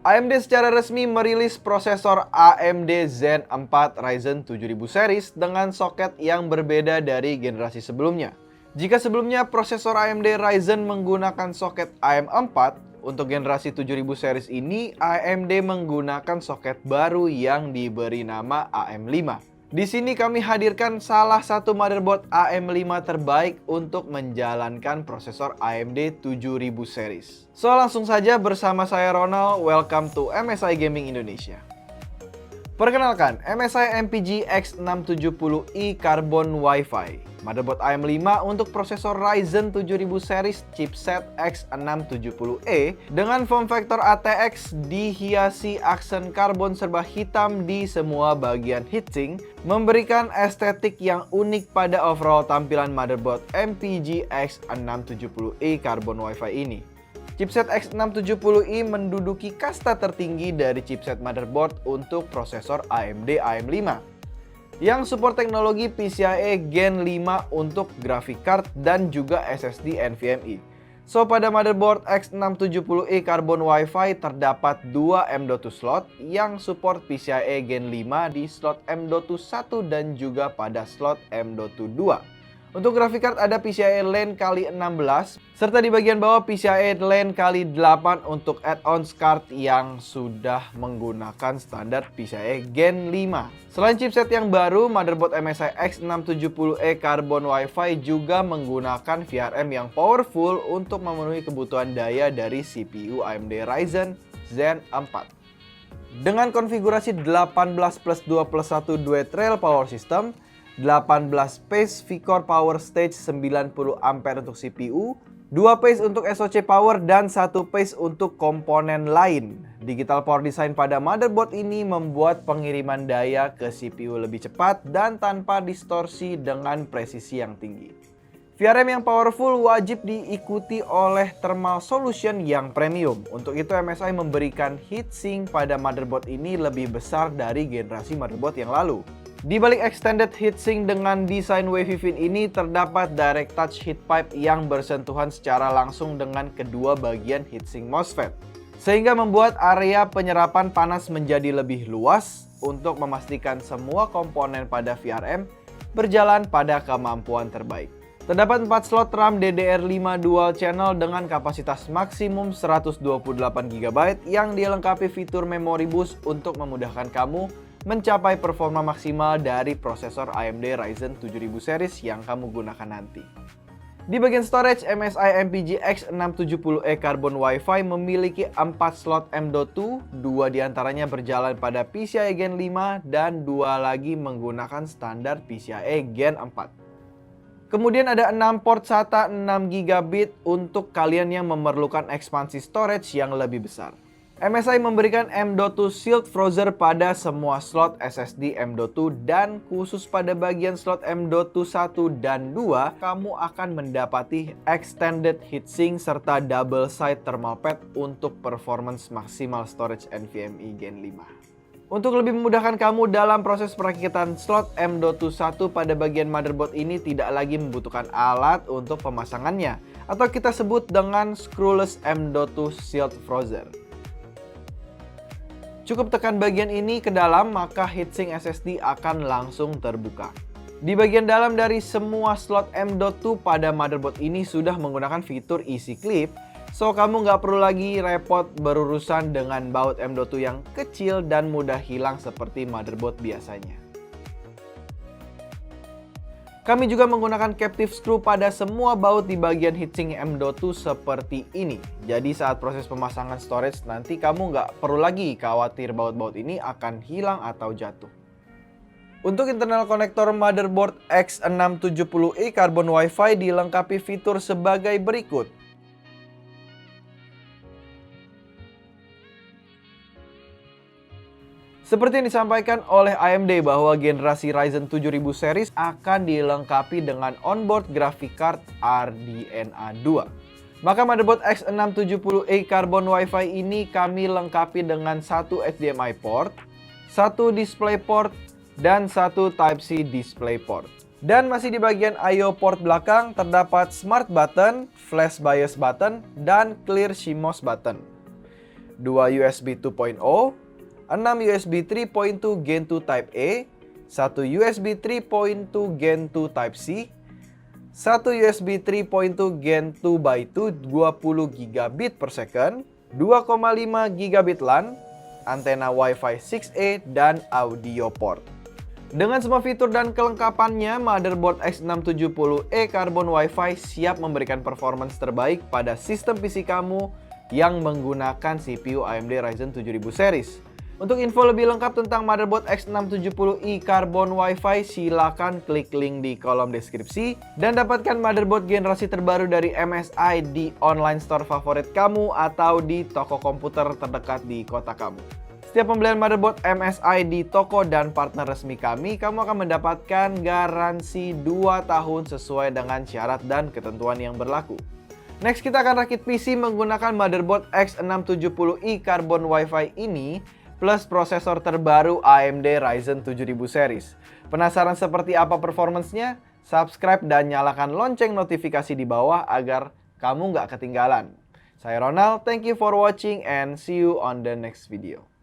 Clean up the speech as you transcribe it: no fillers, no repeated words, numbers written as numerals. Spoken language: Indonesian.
AMD secara resmi merilis prosesor AMD Zen 4 Ryzen 7000 series dengan soket yang berbeda dari generasi sebelumnya. Jika sebelumnya prosesor AMD Ryzen menggunakan soket AM4, untuk generasi 7000 series ini AMD menggunakan soket baru yang diberi nama AM5. Di sini kami hadirkan salah satu motherboard AM5 terbaik untuk menjalankan prosesor AMD 7000 series. So langsung saja bersama saya Ronald, welcome to MSI Gaming Indonesia. Perkenalkan, MSI MPG X670i Carbon Wi-Fi, motherboard AM5 untuk prosesor Ryzen 7000 series chipset X670E dengan form factor ATX dihiasi aksen karbon serba hitam di semua bagian heatsink, memberikan estetik yang unik pada overall tampilan motherboard MPG X670i Carbon Wi-Fi ini. Chipset X670i menduduki kasta tertinggi dari chipset motherboard untuk prosesor AMD AM5 yang support teknologi PCIe Gen 5 untuk graphic card dan juga SSD NVMe. So pada motherboard X670i Carbon Wi-Fi terdapat 2 M.2 slot yang support PCIe Gen 5 di slot M.2 1 dan juga pada slot M.2 2. Untuk graphic card ada PCIe LAN x16 serta di bagian bawah PCIe LAN x8 untuk add-ons card yang sudah menggunakan standar PCIe Gen 5. Selain chipset yang baru, motherboard MSI X670e Carbon Wi-Fi juga menggunakan VRM yang powerful untuk memenuhi kebutuhan daya dari CPU AMD Ryzen Zen 4. Dengan konfigurasi 18+2+1 duet rail power system, 18 phase V-Core Power Stage 90 ampere untuk CPU, 2 phase untuk SoC power, dan 1 phase untuk komponen lain. Digital power design pada motherboard ini membuat pengiriman daya ke CPU lebih cepat dan tanpa distorsi dengan presisi yang tinggi. VRM yang powerful wajib diikuti oleh thermal solution yang premium. Untuk itu MSI memberikan heatsink pada motherboard ini lebih besar dari generasi motherboard yang lalu. Di balik extended heatsink dengan desain wavy fin ini terdapat direct touch heat pipe yang bersentuhan secara langsung dengan kedua bagian heatsink MOSFET, sehingga membuat area penyerapan panas menjadi lebih luas untuk memastikan semua komponen pada VRM berjalan pada kemampuan terbaik. Terdapat 4 slot RAM DDR5 dual channel dengan kapasitas maksimum 128GB yang dilengkapi fitur memory boost untuk memudahkan kamu mencapai performa maksimal dari prosesor AMD Ryzen 7000 series yang kamu gunakan nanti. Di bagian storage, MSI MPG X670e Carbon Wi-Fi memiliki 4 slot M.2, 2 diantaranya berjalan pada PCIe Gen 5 dan 2 lagi menggunakan standar PCIe Gen 4. Kemudian ada 6 port SATA 6GB untuk kalian yang memerlukan ekspansi storage yang lebih besar. MSI memberikan M.2 Shield Frozer pada semua slot SSD M.2 dan khusus pada bagian slot M.2 1 dan 2 kamu akan mendapati extended heatsink serta double side thermal pad untuk performance maksimal storage NVMe Gen 5. Untuk lebih memudahkan kamu dalam proses perakitan slot M.2 1 pada bagian motherboard ini tidak lagi membutuhkan alat untuk pemasangannya atau kita sebut dengan screwless M.2 Shield Frozer. Cukup tekan bagian ini ke dalam maka heatsink SSD akan langsung terbuka. Di bagian dalam dari semua slot M.2 pada motherboard ini sudah menggunakan fitur Easy Clip, so kamu nggak perlu lagi repot berurusan dengan baut M.2 yang kecil dan mudah hilang seperti motherboard biasanya. Kami juga menggunakan captive screw pada semua baut di bagian heatsink M.2 seperti ini. Jadi saat proses pemasangan storage nanti kamu nggak perlu lagi khawatir baut-baut ini akan hilang atau jatuh. Untuk internal konektor motherboard X670i Carbon Wi-Fi dilengkapi fitur sebagai berikut. Seperti yang disampaikan oleh AMD bahwa generasi Ryzen 7000 series akan dilengkapi dengan onboard graphic card RDNA 2. Maka motherboard X670i Carbon Wi-Fi ini kami lengkapi dengan satu HDMI port, satu display port, dan satu Type-C display port. Dan masih di bagian I/O port belakang terdapat smart button, flash BIOS button, dan clear CMOS button. 2 USB 2.0, 6 USB 3.2 Gen 2 Type A, 1 USB 3.2 Gen 2 Type C, 1 USB 3.2 Gen 2x2 20 gigabit per second, 2,5 gigabit LAN, antena Wi-Fi 6E, dan audio port. Dengan semua fitur dan kelengkapannya, motherboard X670E Carbon Wi-Fi siap memberikan performance terbaik pada sistem PC kamu yang menggunakan CPU AMD Ryzen 7000 series. Untuk info lebih lengkap tentang motherboard X670i Carbon Wi-Fi, silakan klik link di kolom deskripsi dan dapatkan motherboard generasi terbaru dari MSI di online store favorit kamu atau di toko komputer terdekat di kota kamu. Setiap pembelian motherboard MSI di toko dan partner resmi kami, kamu akan mendapatkan garansi 2 tahun sesuai dengan syarat dan ketentuan yang berlaku. Next, kita akan rakit PC menggunakan motherboard X670i Carbon Wi-Fi ini plus prosesor terbaru AMD Ryzen 7000 series. Penasaran seperti apa performance-nya? Subscribe dan nyalakan lonceng notifikasi di bawah agar kamu nggak ketinggalan. Saya Ronald, thank you for watching and see you on the next video.